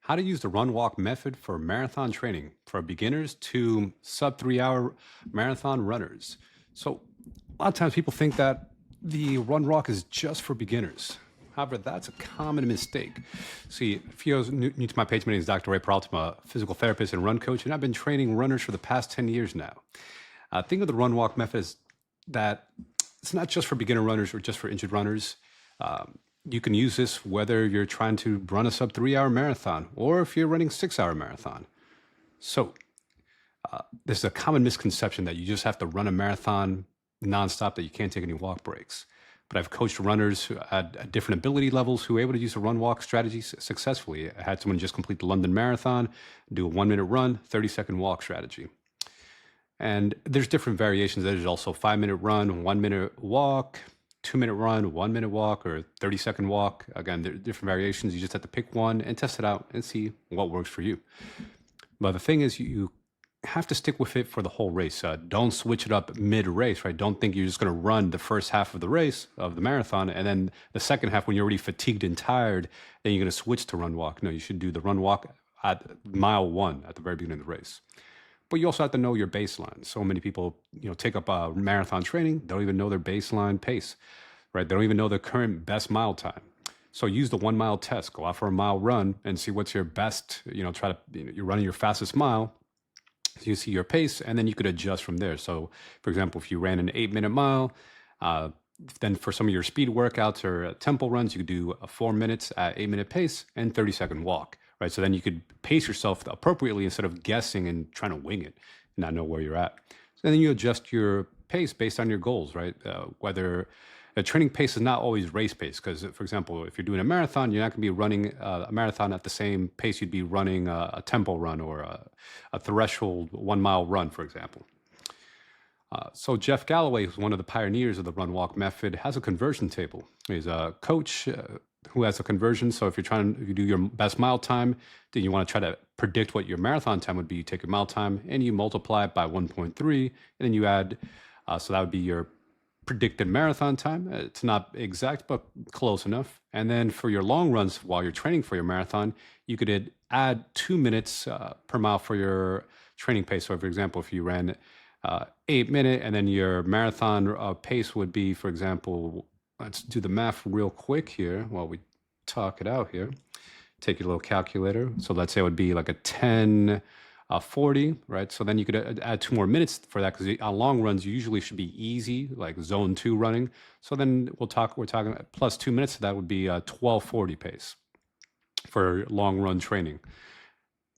how to use the run walk method for marathon training for beginners to sub 3 hour marathon runners. So, a lot of times people think that the run walk is just for beginners. However, that's a common mistake. See, if you're new to my page, my name is Dr. Peralta. I'm a physical therapist and run coach, and I've been training runners for the past 10 years now. Think of the run walk method as that it's not just for beginner runners or just for injured runners. You can use this whether you're trying to run a sub 3 hour marathon or if you're running 6 hour marathon. So, this is a common misconception that you just have to run a marathon nonstop, that you can't take any walk breaks. But I've coached runners who at different ability levels who were able to use a run walk strategy successfully. I had someone just complete the London Marathon, do a 1 minute run, 30-second walk strategy. And there's different variations. There's also 5 minute run, 1 minute walk, 2 minute run, 1 minute walk, or 30-second walk. Again, there are different variations. You just have to pick one and test it out and see what works for you. But the thing is, you have to stick with it for the whole race. Don't switch it up mid-race, right? Don't think you're just going to run the first half of the race, of the marathon, and then the second half, when you're already fatigued and tired, then you're going to switch to run walk. No, you should do the run walk at mile one, at the very beginning of the race. But you also have to know your baseline. So many people, take up marathon training, they don't even know their baseline pace, right? They don't even know their current best mile time. So use the 1 mile test. Go out for a mile run and see what's your best. Try to you're running your fastest mile. So you see your pace, and then you could adjust from there. So, for example, if you ran an 8 minute mile, then for some of your speed workouts or tempo runs, you could do 4 minutes at 8 minute pace and 30-second walk. Right, so then you could pace yourself appropriately instead of guessing and trying to wing it and not know where you're at. So then you adjust your pace based on your goals, right? Whether a training pace is not always race pace, because, for example, if you're doing a marathon, you're not going to be running a marathon at the same pace you'd be running a tempo run or a threshold 1 mile run, for example. So Jeff Galloway, who's one of the pioneers of the run walk method, has a conversion table. He's a coach who has a conversion. So if you do your best mile time, then you want to try to predict what your marathon time would be. You take your mile time and you multiply it by 1.3, and then you add, so that would be your predicted marathon time. It's not exact, but close enough. And then for your long runs, while you're training for your marathon, you could add 2 minutes per mile for your training pace. So for example, if you ran 8 minute and then your marathon pace would be, for example, let's do the math real quick here while we talk it out here. Take your little calculator. So let's say it would be like a 10, 40, right? So then you could add 2 more minutes for that, because on long runs, you usually should be easy, like zone 2 running. So then we're talking plus 2 minutes. So that would be a 12:40 pace for long run training.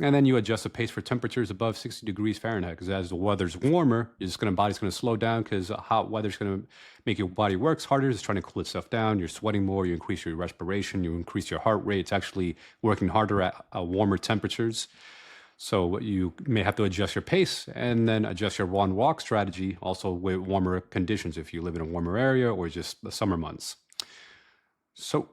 And then you adjust the pace for temperatures above 60 degrees Fahrenheit, because as the weather's warmer, body's going to slow down, because hot weather's going to make your body works harder. It's trying to cool itself down. You're sweating more. You increase your respiration. You increase your heart rate. It's actually working harder at warmer temperatures. So you may have to adjust your pace and then adjust your run walk strategy also with warmer conditions if you live in a warmer area or just the summer months. So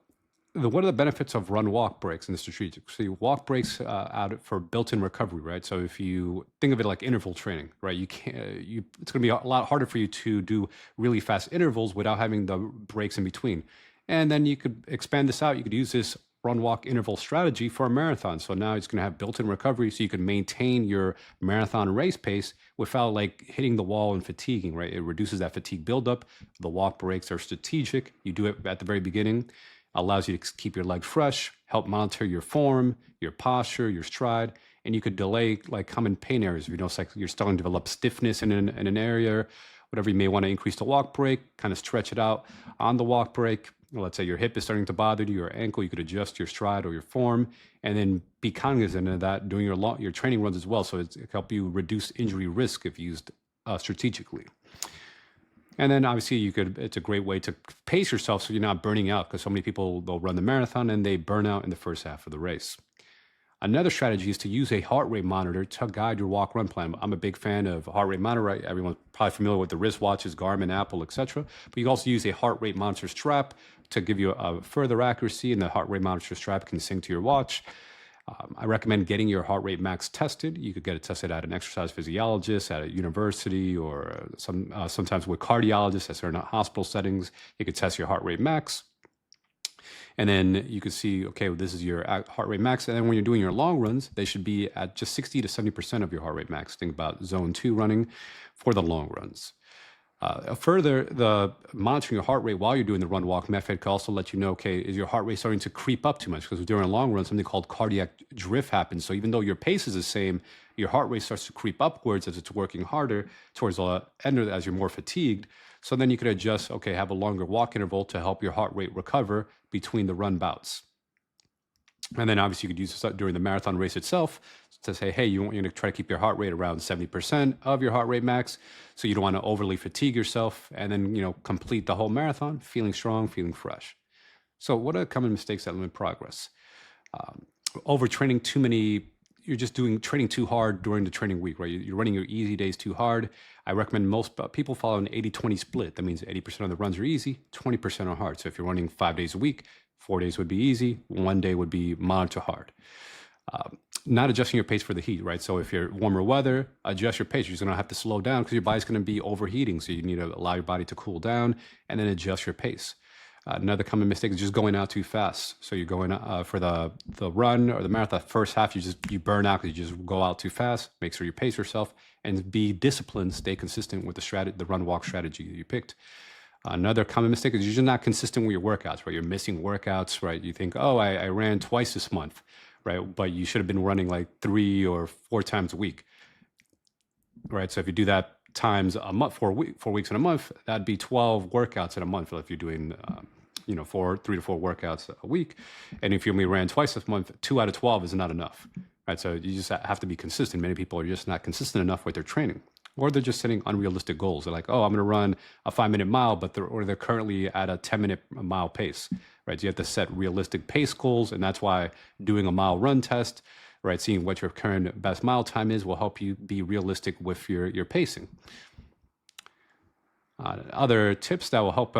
what are the benefits of run walk breaks in the strategic? So you walk breaks out for built-in recovery, right? So if you think of it like interval training, right? It's going to be a lot harder for you to do really fast intervals without having the breaks in between. And then you could expand this out. You could use this run walk interval strategy for a marathon. So now it's going to have built-in recovery, so you can maintain your marathon race pace without like hitting the wall and fatiguing, right? It reduces that fatigue buildup. The walk breaks are strategic. You do it at the very beginning. Allows you to keep your legs fresh, help monitor your form, your posture, your stride, and you could delay like common pain areas. If it's like you're starting to develop stiffness in an area, whatever, you may want to increase the walk break, kind of stretch it out on the walk break. Let's say your hip is starting to bother you, your ankle, you could adjust your stride or your form, and then be cognizant of that during your training runs as well. So it can help you reduce injury risk if used strategically. And then obviously it's a great way to pace yourself so you're not burning out, because so many people, they'll run the marathon and they burn out in the first half of the race. Another strategy is to use a heart rate monitor to guide your walk run plan. I'm a big fan of heart rate monitor. Right? Everyone's probably familiar with the wristwatches, Garmin, Apple, etc. But you can also use a heart rate monitor strap to give you a further accuracy, and the heart rate monitor strap can sync to your watch. I recommend getting your heart rate max tested. You could get it tested at an exercise physiologist, at a university, or sometimes with cardiologists at certain hospital settings. You could test your heart rate max. And then you can see, okay, well, this is your heart rate max. And then when you're doing your long runs, they should be at just 60 to 70% of your heart rate max. Think about zone 2 running for the long runs. Further, the monitoring your heart rate while you're doing the run walk method can also let you know, okay, is your heart rate starting to creep up too much? Because during a long run, something called cardiac drift happens. So even though your pace is the same, your heart rate starts to creep upwards as it's working harder towards the end as you're more fatigued. So then you could adjust, okay, have a longer walk interval to help your heart rate recover between the run bouts. And then obviously you could use this during the marathon race itself to say, hey, you want to try to keep your heart rate around 70% of your heart rate max. So you don't want to overly fatigue yourself and then, complete the whole marathon feeling strong, feeling fresh. So what are common mistakes that limit progress? Overtraining too many, you're just training too hard during the training week, right? You're running your easy days too hard. I recommend most people follow an 80-20 split. That means 80% of the runs are easy, 20% are hard. So if you're running 5 days a week, 4 days would be easy, 1 day would be mild to hard. Not adjusting your pace for the heat, right? So if you're warmer weather, adjust your pace. You're just gonna have to slow down because your body's gonna be overheating. So you need to allow your body to cool down and then adjust your pace. Another common mistake is just going out too fast. So you're going for the run or the marathon first half, you burn out because you just go out too fast. Make sure you pace yourself and be disciplined, stay consistent with the run walk strategy that you picked. Another common mistake is you're just not consistent with your workouts, right? You're missing workouts, right? You think, oh, I ran twice this month, right? But you should have been running like 3 or 4 times a week, right? So if you do that times a month, 4 weeks in a month, that'd be 12 workouts in a month if you're doing, 3 to 4 workouts a week. And if you only ran twice this month, 2 out of 12 is not enough, right? So you just have to be consistent. Many people are just not consistent enough with their training. Or they're just setting unrealistic goals. They're like, oh, I'm going to run a 5-minute mile, but they're currently at a 10-minute mile pace, right? So you have to set realistic pace goals, and that's why doing a mile run test, right, seeing what your current best mile time is will help you be realistic with your pacing. Other tips that will help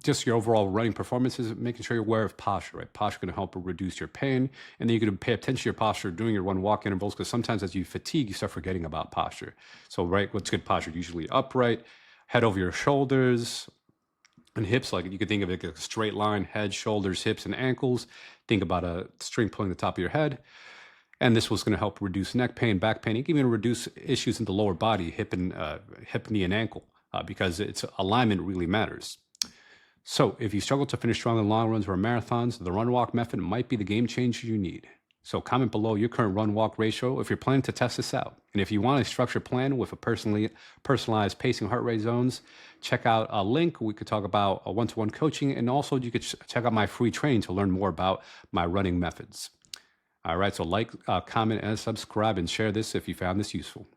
just your overall running performance is making sure you're aware of posture, right? Posture can help reduce your pain. And then you can pay attention to your posture during your run walk intervals because sometimes as you fatigue, you start forgetting about posture. So, right, what's good posture? Usually upright, head over your shoulders and hips. Like you could think of it like a straight line, head, shoulders, hips, and ankles. Think about a string pulling the top of your head. And this was going to help reduce neck pain, back pain, even reduce issues in the lower body, hip, knee, and ankle, because its alignment really matters. So if you struggle to finish strong in long runs or marathons, the run walk method might be the game changer you need. So comment below your current run walk ratio if you're planning to test this out. And if you want a structured plan with a personalized pacing heart rate zones, check out a link. We could talk about a one-to-one coaching, and also you could check out my free training to learn more about my running methods. All right, so like, comment, and subscribe, and share this if you found this useful.